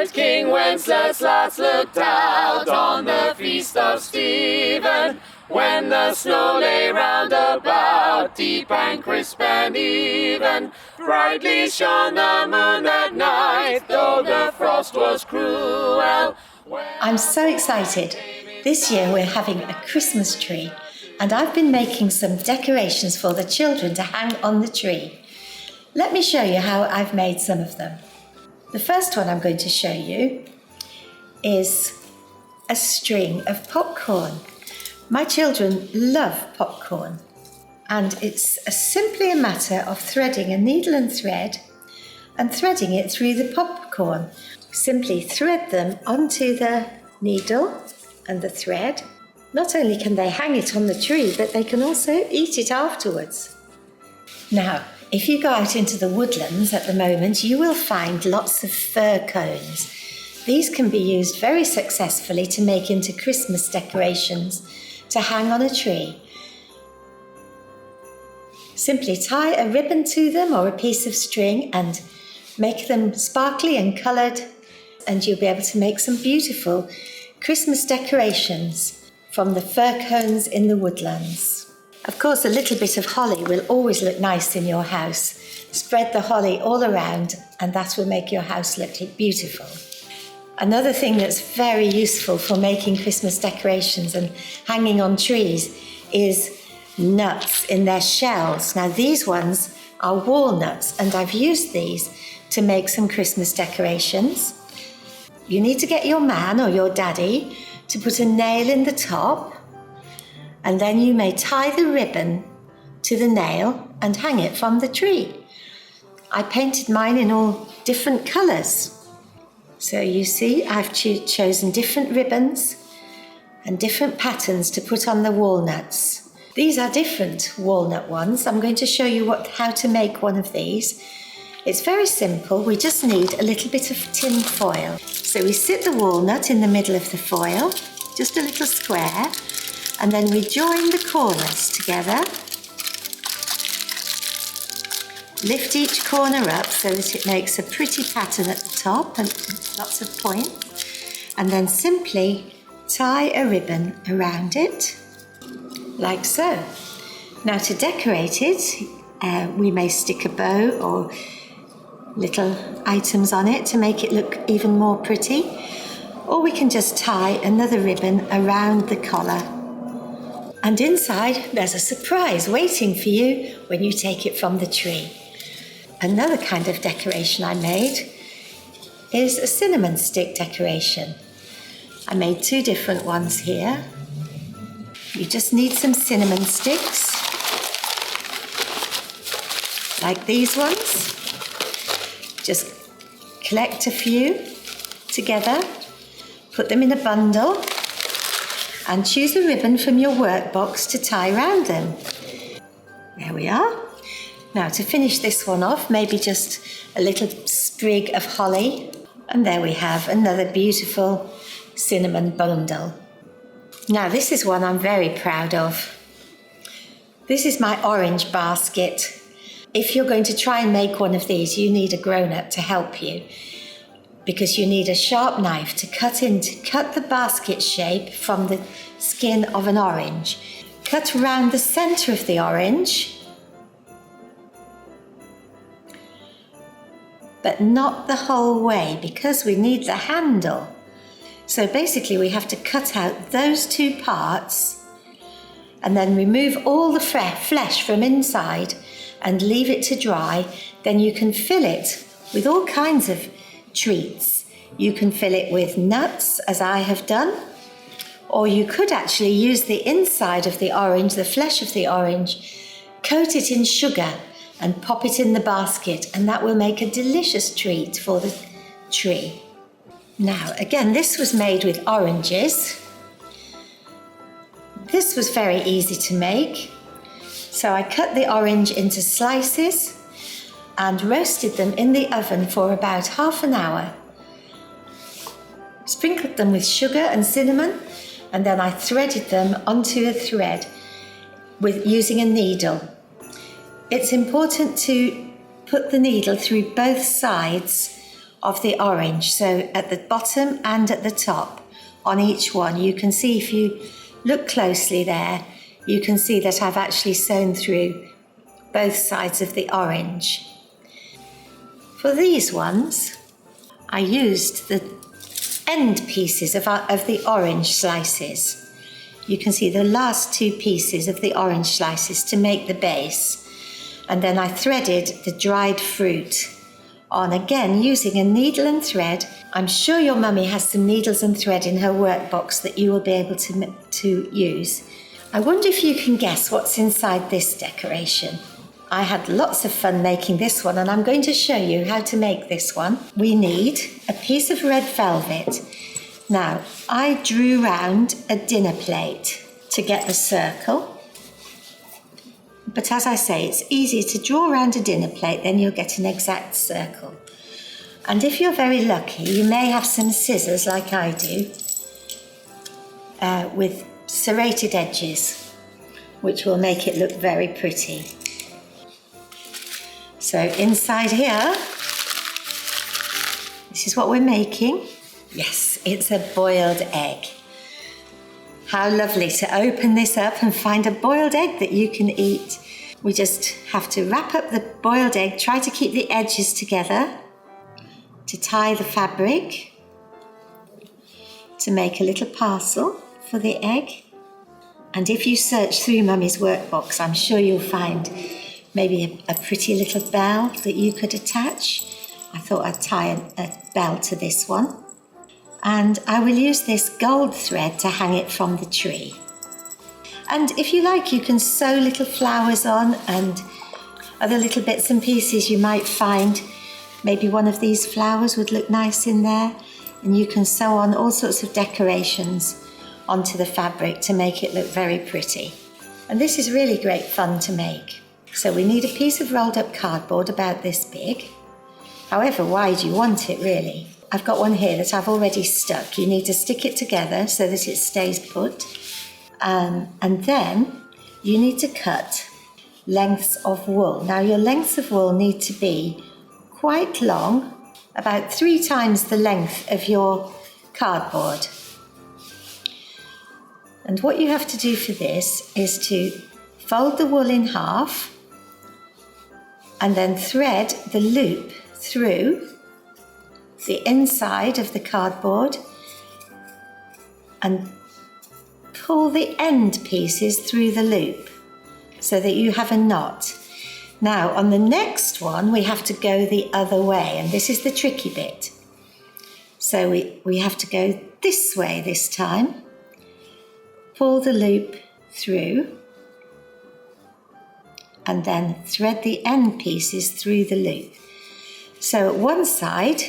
wise King Wenceslas looked out on the feast of Stephen, when the snow lay round about, deep and crisp and even. Brightly shone the moon that night, though the frost was cruel. I'm so excited. This year we're having a Christmas tree, and I've been making some decorations for the children to hang on the tree. Let me show you how I've made some of them. The first one I'm going to show you is a string of popcorn. My children love popcorn, and it's simply a matter of threading a needle and thread and threading it through the popcorn. Simply thread them onto the needle and the thread. Not only can they hang it on the tree, but they can also eat it afterwards. Now, if you go out into the woodlands at the moment, you will find lots of fir cones. These can be used very successfully to make into Christmas decorations to hang on a tree. Simply tie a ribbon to them or a piece of string and make them sparkly and coloured, and you'll be able to make some beautiful Christmas decorations from the fir cones in the woodlands. Of course, a little bit of holly will always look nice in your house. Spread the holly all around, and that will make your house look beautiful. Another thing that's very useful for making Christmas decorations and hanging on trees is nuts in their shells. Now, these ones are walnuts, and I've used these to make some Christmas decorations. You need to get your man or your daddy to put a nail in the top, and then you may tie the ribbon to the nail and hang it from the tree. I painted mine in all different colours. So you see, I've chosen different ribbons and different patterns to put on the walnuts. These are different walnut ones. I'm going to show you how to make one of these. It's very simple. We just need a little bit of tin foil. So we sit the walnut in the middle of the foil, just a little square, and then we join the corners together. Lift each corner up so that it makes a pretty pattern at the top and lots of points, and then simply tie a ribbon around it, like so. Now, to decorate it, we may stick a bow or little items on it to make it look even more pretty, or we can just tie another ribbon around the collar. And inside, there's a surprise waiting for you when you take it from the tree. Another kind of decoration I made is a cinnamon stick decoration. I made two different ones here. You just need some cinnamon sticks, like these ones. Just collect a few together, put them in a bundle, and choose a ribbon from your workbox to tie around them. There we are. Now, to finish this one off, maybe just a little sprig of holly. And there we have another beautiful cinnamon bundle. Now, this is one I'm very proud of. This is my orange basket. If you're going to try and make one of these, you need a grown-up to help you, because you need a sharp knife to cut the basket shape from the skin of an orange. Cut around the center of the orange, but not the whole way, because we need the handle. So basically we have to cut out those two parts and then remove all the flesh from inside and leave it to dry. Then you can fill it with all kinds of treats. You can fill it with nuts, as I have done, or you could actually use the inside of the orange, the flesh of the orange, coat it in sugar and pop it in the basket, and that will make a delicious treat for the tree. Now, again, this was made with oranges. This was very easy to make. So I cut the orange into slices and roasted them in the oven for about half an hour. Sprinkled them with sugar and cinnamon, and then I threaded them onto a thread using a needle. It's important to put the needle through both sides of the orange. So at the bottom and at the top on each one, you can see, if you look closely there, you can see that I've actually sewn through both sides of the orange. For these ones, I used the end pieces of the orange slices. You can see the last two pieces of the orange slices to make the base. And then I threaded the dried fruit on, again using a needle and thread. I'm sure your mummy has some needles and thread in her workbox that you will be able to use. I wonder if you can guess what's inside this decoration. I had lots of fun making this one, and I'm going to show you how to make this one. We need a piece of red velvet. Now, I drew round a dinner plate to get the circle. But as I say, it's easier to draw around a dinner plate, then you'll get an exact circle. And if you're very lucky, you may have some scissors like I do, with serrated edges, which will make it look very pretty. So inside here, this is what we're making. Yes, it's a boiled egg. How lovely to open this up and find a boiled egg that you can eat. We just have to wrap up the boiled egg, try to keep the edges together, to tie the fabric, to make a little parcel for the egg. And if you search through Mummy's workbox, I'm sure you'll find maybe a pretty little bell that you could attach. I thought I'd tie a bell to this one. And I will use this gold thread to hang it from the tree. And if you like, you can sew little flowers on and other little bits and pieces you might find. Maybe one of these flowers would look nice in there. And you can sew on all sorts of decorations onto the fabric to make it look very pretty. And this is really great fun to make. So we need a piece of rolled up cardboard about this big, however wide you want it really. I've got one here that I've already stuck. You need to stick it together so that it stays put. And then you need to cut lengths of wool. Now your lengths of wool need to be quite long, about 3 times the length of your cardboard. And what you have to do for this is to fold the wool in half and then thread the loop through the inside of the cardboard and pull the end pieces through the loop so that you have a knot. Now on the next one we have to go the other way, and this is the tricky bit. So we have to go this way this time, pull the loop through and then thread the end pieces through the loop. So at one side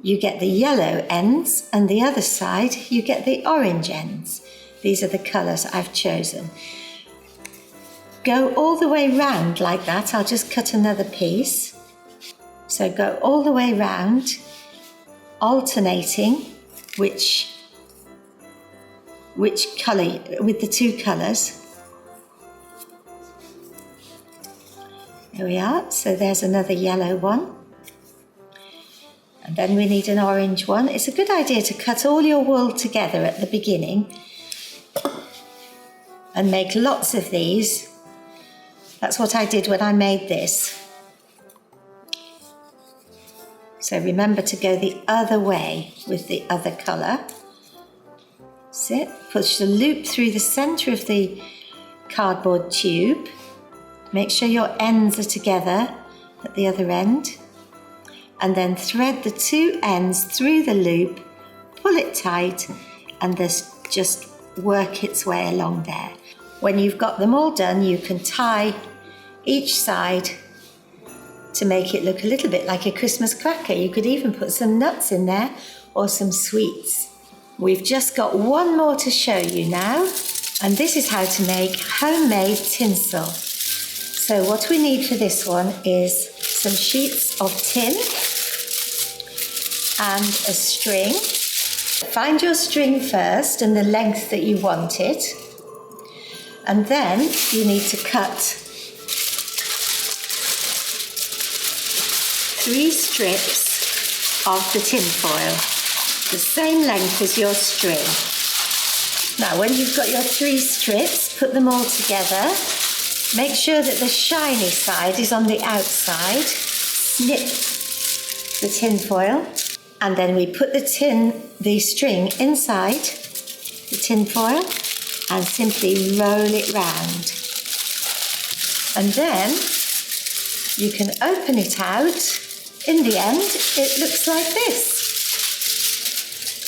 you get the yellow ends and the other side you get the orange ends. These are the colours I've chosen. Go all the way round like that. I'll just cut another piece. So go all the way round, alternating which colour with the 2 colours. There we are, so there's another yellow one. And then we need an orange one. It's a good idea to cut all your wool together at the beginning and make lots of these. That's what I did when I made this. So remember to go the other way with the other colour. That's it. Push the loop through the centre of the cardboard tube. Make sure your ends are together at the other end. And then thread the 2 ends through the loop, pull it tight, and just work its way along there. When you've got them all done, you can tie each side to make it look a little bit like a Christmas cracker. You could even put some nuts in there or some sweets. We've just got one more to show you now, and this is how to make homemade tinsel. So what we need for this one is some sheets of tin and a string. Find your string first and the length that you want it, and then you need to cut 3 strips of the tin foil, the same length as your string. Now, when you've got your 3 strips, put them all together. Make sure that the shiny side is on the outside. Snip the tin foil, and then we put the string inside the tin foil and simply roll it round. And then you can open it out. In the end, it looks like this,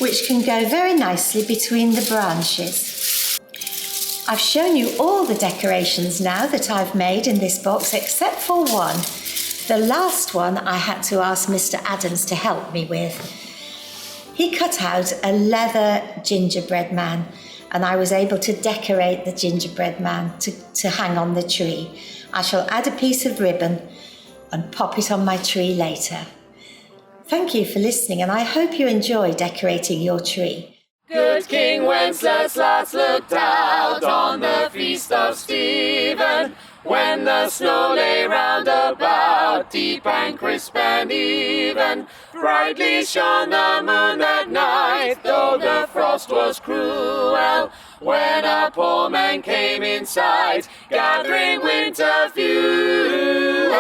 which can go very nicely between the branches. I've shown you all the decorations now that I've made in this box, except for one. The last one I had to ask Mr. Adams to help me with. He cut out a leather gingerbread man, and I was able to decorate the gingerbread man to hang on the tree. I shall add a piece of ribbon and pop it on my tree later. Thank you for listening, and I hope you enjoy decorating your tree. Good King Wenceslas looked out on the feast of Stephen, when the snow lay round about, deep and crisp and even. Brightly shone the moon that night, though the frost was cruel, when a poor man came in sight, gathering winter fuel.